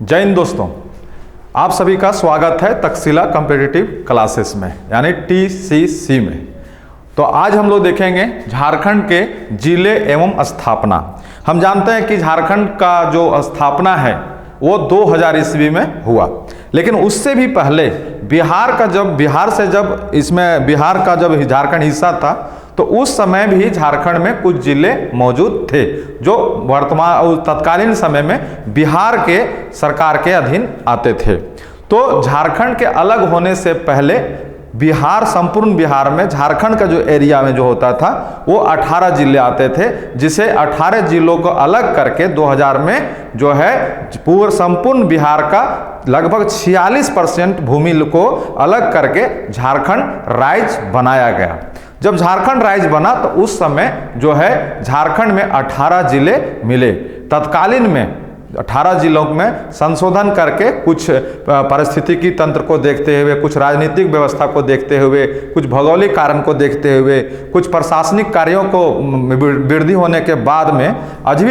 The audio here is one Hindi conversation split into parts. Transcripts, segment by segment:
जय हिंद दोस्तों, आप सभी का स्वागत है तक्षशिला कॉम्पिटिटिव क्लासेस में यानी TCC में। तो आज हम लोग देखेंगे झारखंड के जिले एवं स्थापना। हम जानते हैं कि झारखंड का जो स्थापना है वो 2000 ईस्वी में हुआ, लेकिन उससे भी पहले बिहार का जब झारखंड हिस्सा था तो उस समय भी झारखंड में कुछ जिले मौजूद थे जो तत्कालीन समय में बिहार के सरकार के अधीन आते थे। तो झारखंड के अलग होने से पहले संपूर्ण बिहार में झारखंड का जो एरिया में जो होता था वो 18 जिले आते थे, जिसे 18 जिलों को अलग करके 2000 में जो है संपूर्ण बिहार का लगभग 46% भूमि को अलग करके झारखंड राज्य बनाया गया। जब झारखंड राज्य बना तो उस समय जो है झारखंड में 18 जिले मिले। तत्कालीन में 18 जिलों में संशोधन करके कुछ पारिस्थितिकी तंत्र को देखते हुए, कुछ राजनीतिक व्यवस्था को देखते हुए, कुछ भौगोलिक कारण को देखते हुए, कुछ प्रशासनिक कार्यों को वृद्धि होने के बाद में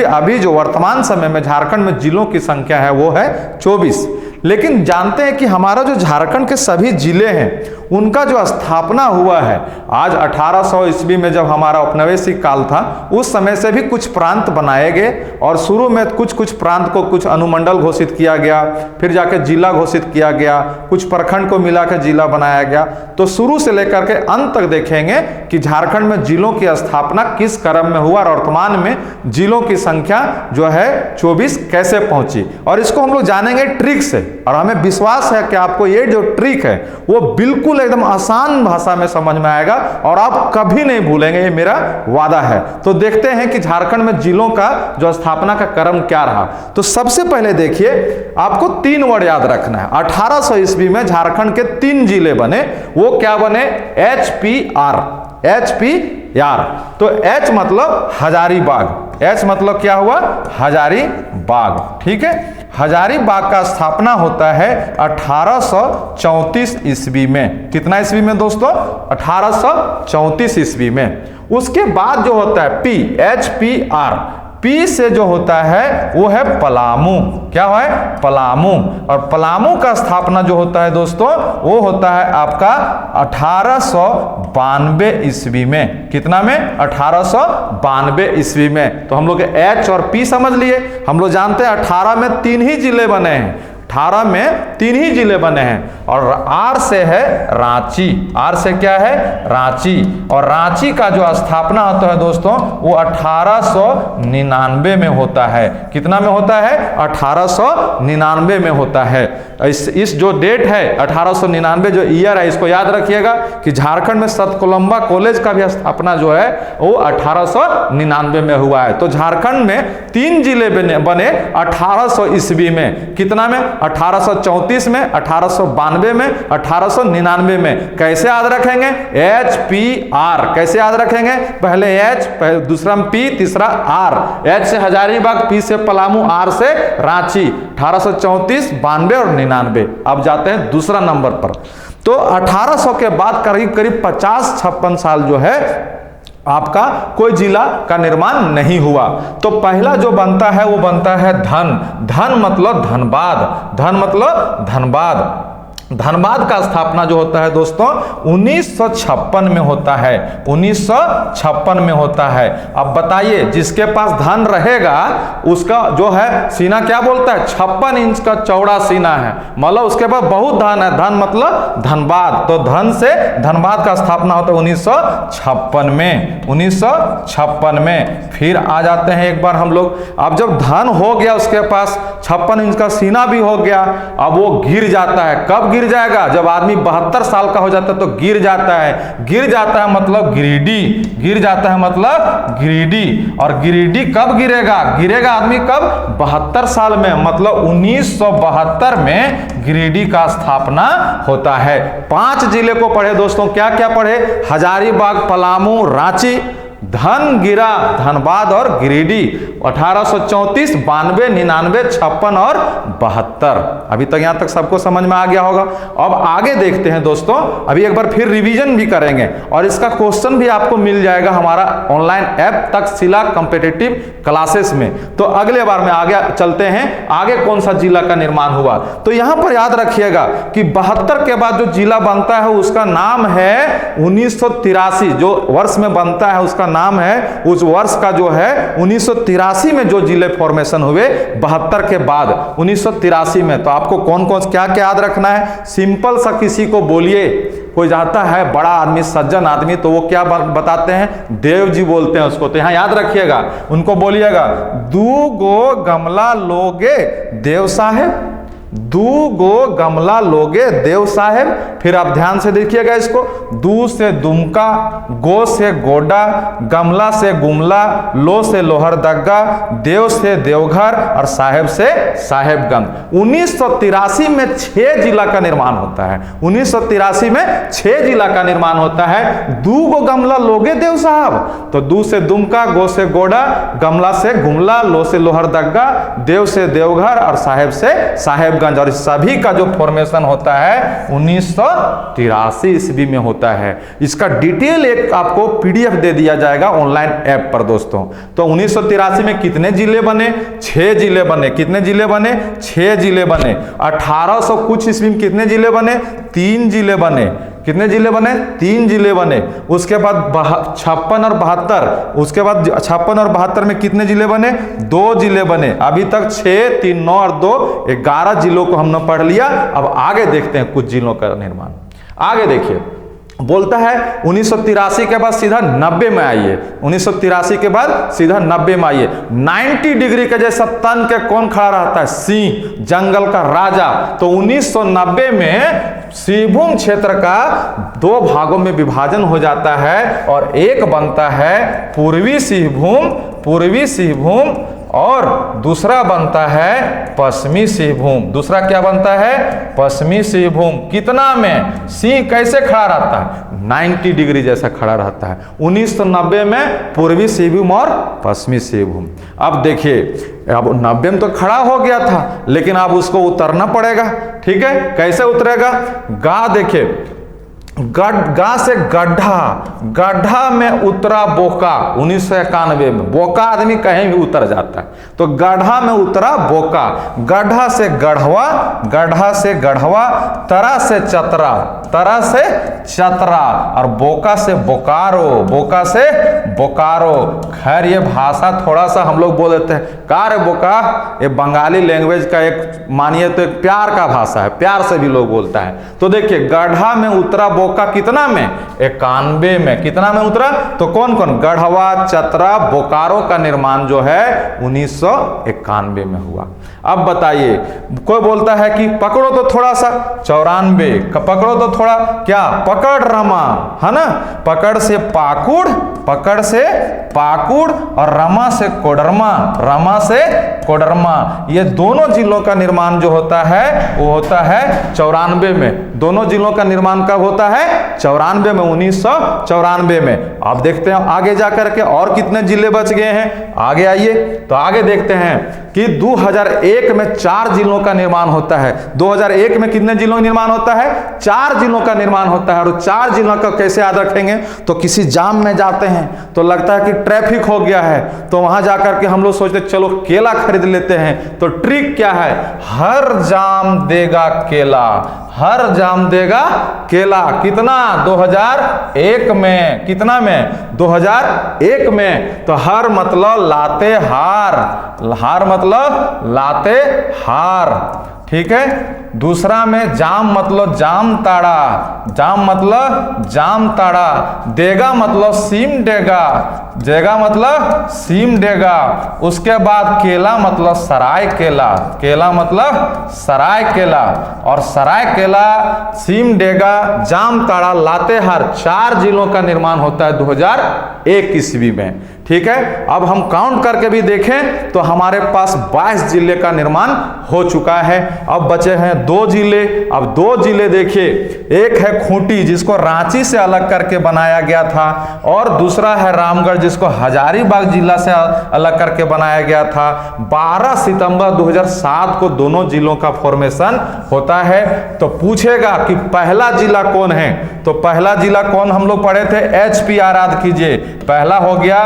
अभी जो वर्तमान समय में झारखंड में जिलों की संख्या है वो है 24। लेकिन जानते हैं कि हमारा जो झारखंड के सभी जिले हैं उनका जो स्थापना हुआ है आज 1800 ईस्वी में जब हमारा औपनिवेशिक काल था उस समय से भी कुछ प्रांत बनाए गए और शुरू में कुछ प्रांत को कुछ अनुमंडल घोषित किया गया, फिर जाके जिला घोषित किया गया, कुछ प्रखंड को मिला के जिला बनाया गया। तो शुरू से लेकर के अंत तक देखेंगे कि झारखंड में जिलों की स्थापना किस क्रम में हुआ और वर्तमान में जिलों की संख्या जो है 24 कैसे पहुंची, और इसको हम लोग जानेंगे ट्रिक से। और हमें विश्वास है कि आपको ये जो ट्रिक है वो बिल्कुल एकदम आसान भाषा में समझ में आएगा और आप कभी नहीं भूलेंगे, ये मेरा वादा है। तो देखते हैं कि झारखंड में जिलों का जो स्थापना का क्रम क्या रहा। तो सबसे पहले देखिए, आपको 3 वर्ड याद रखना है। 1800 ईस्वी में झारखंड के 3 जिले बने। वो क्या बने? HPR। तो H मतलब हजारीबाग। H मतलब क्या हुआ? हजारीबाग। ठीक है, हजारीबाग का स्थापना होता है 1834 ईस्वी में। कितना ईस्वी में दोस्तों? 1834 ईस्वी में। उसके बाद जो होता है HPR, P से जो होता है वो है पलामू। क्या है? पलामू। और पलामू का स्थापना जो होता है दोस्तों वो होता है आपका 1892 ईस्वी में। कितना में? 1892 ईस्वी में। तो हम लोग H और P समझ लिए। हम लोग जानते हैं 18 में 3 ही जिले बने हैं। 18 में 3 ही जिले बने हैं। और R से है रांची। R से क्या है? रांची। और रांची का जो स्थापना होता है दोस्तों वो 1899 में होता है। कितना में होता है? 1899 में होता है। इस जो डेट है 1899 जो ईयर है इसको याद रखिएगा कि झारखंड में सतकोलंबा कॉलेज का भी स्थापना जो है वो 1899 में हुआ है। तो झारखंड में 3 जिले बने 1800 ईस्वी में। कितना में? 1834 में, 1892 में, 1899 में। कैसे याद रखेंगे? HPR। कैसे याद रखेंगे? पहले H, दूसरा P, तीसरा R। H से हजारीबाग, P से पलामू, R से रांची। 1834, 92 और 99। अब जाते हैं दूसरा नंबर पर। तो 1800 के बाद करीब 50-56 साल जो है आपका कोई जिला का निर्माण नहीं हुआ। तो पहला जो बनता है वो बनता है धन मतलब धनबाद। धन मतलब धनबाद। धनबाद का स्थापना जो होता है दोस्तों 1956 में होता है। 1956 में होता है। अब बताइए, जिसके पास धन रहेगा उसका जो है सीना क्या बोलता है? 56 इंच का चौड़ा सीना है, मतलब उसके पास बहुत धन है। धन मतलब धनबाद। तो धन से धनबाद का स्थापना होता है 1956 में। 1956 में। फिर आ जाते हैं एक बार हम लोग, अब जब धन हो गया उसके पास 56 इंच का सीना भी हो गया, अब वो गिर जाता है। कब गिर जाएगा? जब आदमी 72 साल का हो जाता है तो गिर जाता है। गिर जाता है मतलब गिरिडीह। गिर जाता है मतलब गिरिडीह। और गिरिडीह कब गिरेगा? गिरेगा आदमी कब? 72 साल में, मतलब 1972 में गिरिडीह का स्थापना होता है। 5 जिले को पढ़े दोस्तों। क्या क्या पढ़े? हजारीबाग, पलामू, रांची, धनगिरा धनबाद और गिरिडीह 1834, 92, 99, 56 और 72। अभी तक यहाँ तक सबको समझ में आ गया होगा। अब आगे देखते हैं दोस्तों, अभी एक बार फिर रिवीजन भी करेंगे और इसका क्वेश्चन भी आपको मिल जाएगा हमारा online app Takshashila competitive classes में। तो अगले बार में आगे चलते हैं, आगे कौन सा जिला का निर्माण हुआ। तो यहाँ पर याद रखिएगा कि 72 के बाद जो जिला बनता है उसका नाम है 1983, जो वर्ष में बनता है उसका नाम है, उस वर्ष का जो है 1983 में जो जिले फॉर्मेशन हुए 72 के बाद 1983 में। तो आपको कौन कौन क्या क्या याद रखना है, सिंपल सा किसी को बोलिए, कोई जाता है बड़ा आदमी सज्जन आदमी तो वो क्या बताते हैं, देव जी बोलते हैं उसको। तो यहाँ याद रखिएगा, उनको बोलिएगा 2 गो गमला लोगे देव साहेब, 2 गो गमला लोगे देव साहेब। फिर आप ध्यान से देखिएगा इसको, 2 से दुमका, गो से गोडा, गमला से गुमला, लो से लोहरदग्गा, देव से देवघर और साहेब से साहेबगंज। 1983 में 6 जिला का निर्माण होता है। 1983 में 6 जिला का निर्माण होता है। 2 गो गमला लोगे देव साहब, तो 2 से दुमका, गो से गोडा, गमला से गुमला, लो से लोहरदग्गा, देव से देवघर और साहेब से साहेब। और इस सभी का जो फॉर्मेशन होता है 1983 ईस्वी में होता है। इसका डिटेल एक आपको पीडीएफ दे दिया जाएगा ऑनलाइन ऐप पर दोस्तों। तो 1983 में कितने जिले बने, 6 जिले बने। कितने जिले बने, 6 जिले बने। 1800 कुछ ईस्वी में कितने जिले बने, 3 जिले बने। कितने जिले बने, 3 जिले बने। उसके बाद 56 और 72, उसके बाद 56 और 72 में कितने जिले बने, 2 जिले बने। अभी तक 6, 3, 9 और 2, 11 जिलों को हमने पढ़ लिया। अब आगे देखते हैं कुछ जिलों का निर्माण। आगे देखिए, बोलता है 1983 के बाद सीधा 90 में आइए। 1983 के बाद सीधा 90 में आइए। 90 डिग्री के जैसा तन के कौन खड़ा रहता है, सिंह, जंगल का राजा। तो 1990 में सिंहभूम क्षेत्र का 2 भागों में विभाजन हो जाता है और एक बनता है पूर्वी सिंहभूम और दूसरा बनता है पश्चिमी सिंहभूम। दूसरा क्या बनता है, पश्चिमी सिंहभूम। कितना में, सिंह कैसे खड़ा रहता है, 90 डिग्री जैसा खड़ा रहता है। 1990 में पूर्वी सिंहभूम और पश्चिमी सिंहभूम। अब देखिए, अब 90 में तो खड़ा हो गया था, लेकिन अब उसको उतरना पड़ेगा। ठीक है, कैसे उतरेगा, गा देखिए, गा से गड्ढा, गड्ढा में उतरा बोका। 1991 में बोका आदमी कहीं भी उतर जाता है, तो गड्ढा में उतरा बोका। गड्ढा से गढ़वा, गड्ढा से गढ़वा, तरा से चतरा, तरा से चतरा और बोका से बोकारो, बोका से बोकारो। खैर ये भाषा थोड़ा सा हम लोग बोल देते हैं, कार बोका, ये बंगाली लैंग्वेज का एक मानिए तो एक प्यार का भाषा है, प्यार से भी लोग बोलता है। तो देखिए, गड्ढा में उतरा बोका कितना में, 91 में। कितना में उतरा, तो कौन कौन, गढ़वा, चतरा, बोकारो का निर्माण जो है 1991 में हुआ। अब बताइए, कोई बोलता है कि पकड़ो तो थोड़ा सा, 94, पकड़ो तो थोड़ा, क्या, पकड़ रमा, है ना, पकड़ से पाकुड़, पकड़ से पाकुड़ और रमा से कोडरमा, रमा से कोडरमा। ये दोनों जिलों का निर्माण जो होता है वो होता है 94 में। दोनों जिलों का निर्माण कब होता है, 94 में, 1994 में। आप देखते हैं आगे जाकर के और कितने जिले बच गए हैं। आगे आइए, तो आगे देखते हैं कि 2001 में 4 जिलों का निर्माण होता है। 2001 में कितने जिलों का निर्माण होता है, 4 जिलों का निर्माण होता है। और 4 जिलों का कैसे याद रखेंगे, तो किसी जाम में जाते हैं तो लगता है कि ट्रैफिक हो गया है, तो वहां जाकर के हम लोग सोचते चलो केला खरीद लेते हैं। तो ट्रिक क्या है, हर जाम देगा केला, हर जाम देगा केला। कितना, 2001 में। कितना में, 2001 में। तो हर मतलब लाते हार, हार मतलब लाते हार। ठीक है, दूसरा में जाम मतलब जाम ताड़ा, जाम मतलब जाम ताड़ा। देगा मतलब सीम देगा, देगा मतलब सीम देगा। उसके बाद केला मतलब सराय केला, केला मतलब सराय केला। और सराय केला, सीम देगा, जाम ताड़ा, लातेहार, 4 जिलों का निर्माण होता है 2001 ईस्वी में। ठीक है, अब हम काउंट करके भी देखें तो हमारे पास 22 जिले का निर्माण हो चुका है। अब बचे हैं 2 जिले। अब 2 जिले देखिए, एक है खूंटी जिसको रांची से अलग करके बनाया गया था, और दूसरा है रामगढ़ जिसको हजारीबाग जिला से अलग करके बनाया गया था। 12 सितंबर 2007 को दोनों जिलों का फॉर्मेशन होता है। तो पूछेगा कि पहला जिला कौन है, तो पहला जिला कौन हम लोग पढ़े थे, HPR याद कीजिए, पहला हो गया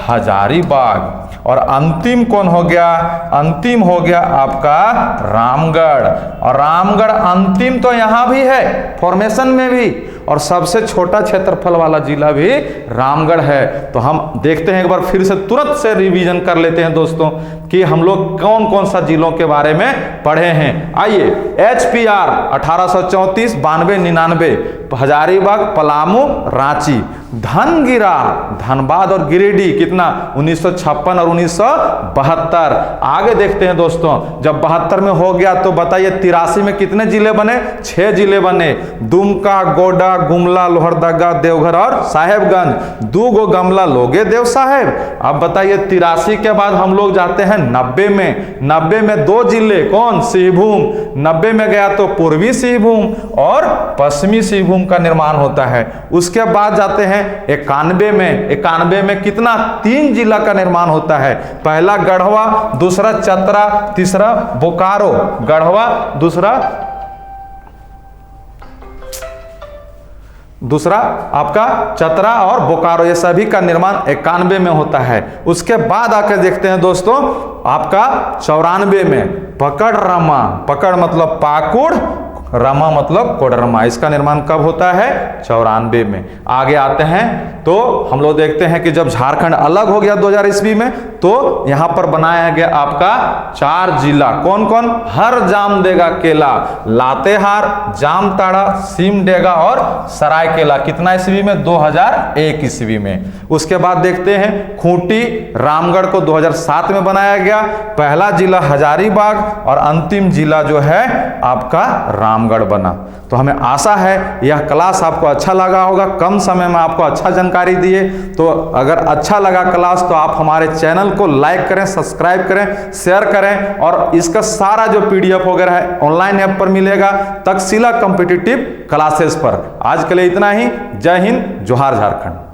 हजारीबाग, और अंतिम कौन हो गया, अंतिम हो गया आपका रामगढ़। और रामगढ़ अंतिम तो यहां भी है फॉर्मेशन में भी, और सबसे छोटा क्षेत्रफल वाला जिला भी रामगढ़ है। तो हम देखते हैं एक बार फिर से, तुरंत से रिवीजन कर लेते हैं दोस्तों कि हम लोग कौन कौन सा जिलों के बारे में पढ़े हैं। आइए, HPR 1834, 92, 99, हजारीबाग, पलामू, रांची। धनगिरा, धनबाद और गिरिडीह कितना, 1956 और 1972। आगे देखते हैं दोस्तों, जब 72 में हो गया तो बताइए 83 में कितने जिले बने, 6 जिले बने, दुमका, गोड्डा, गुमला, लोहरदगा, देवघर और साहेबगंज। 2 गो गमला लोगे देव साहेब। अब बताइए 83 के बाद हम लोग जाते हैं 90 में। 90 में 2 जिले, कौन, सिंहभूम। 90 में गया तो पूर्वी सिंहभूम और पश्चिमी सिंहभूम का निर्माण होता है। उसके बाद जाते हैं 91 में। 91 में कितना, 3 जिला का निर्माण होता है। पहला गढ़वा, दूसरा चतरा, तीसरा बोकारो। गढ़वा, दूसरा आपका चतरा और बोकारो, ये सभी का निर्माण 91 में होता है। उसके बाद आकर देखते हैं दोस्तों आपका 94 में पकड़रमा, पकड़ मतलब पाकुड़, रमा मतलब कोडरमा, इसका निर्माण कब होता है, 94 में। आगे आते हैं तो हम लोग देखते हैं कि जब झारखंड अलग हो गया 2000 ईस्वी में, तो यहां पर बनाया गया आपका 4 जिला। कौन कौन, हर जामदेगा केला, लातेहार, जामताड़ा, सिमडेगा और सरायकेला। कितना ईस्वी में, 2001 ईस्वी में। उसके बाद देखते हैं खूंटी, रामगढ़ को 2007 में बनाया गया। पहला जिला हजारीबाग और अंतिम जिला जो है आपका रामगढ़ बना। तो हमें आशा है यह क्लास आपको अच्छा लगा होगा, कम समय में आपको अच्छा जानकारी दिए। तो अगर अच्छा लगा क्लास तो आप हमारे चैनल को लाइक करें, सब्सक्राइब करें, शेयर करें, और इसका सारा जो PDF वगैरह है ऑनलाइन ऐप पर मिलेगा, तक्षशिला कॉम्पिटिटिव क्लासेस पर। आज के लिए इतना ही। जय हिंद, जोहार झारखंड।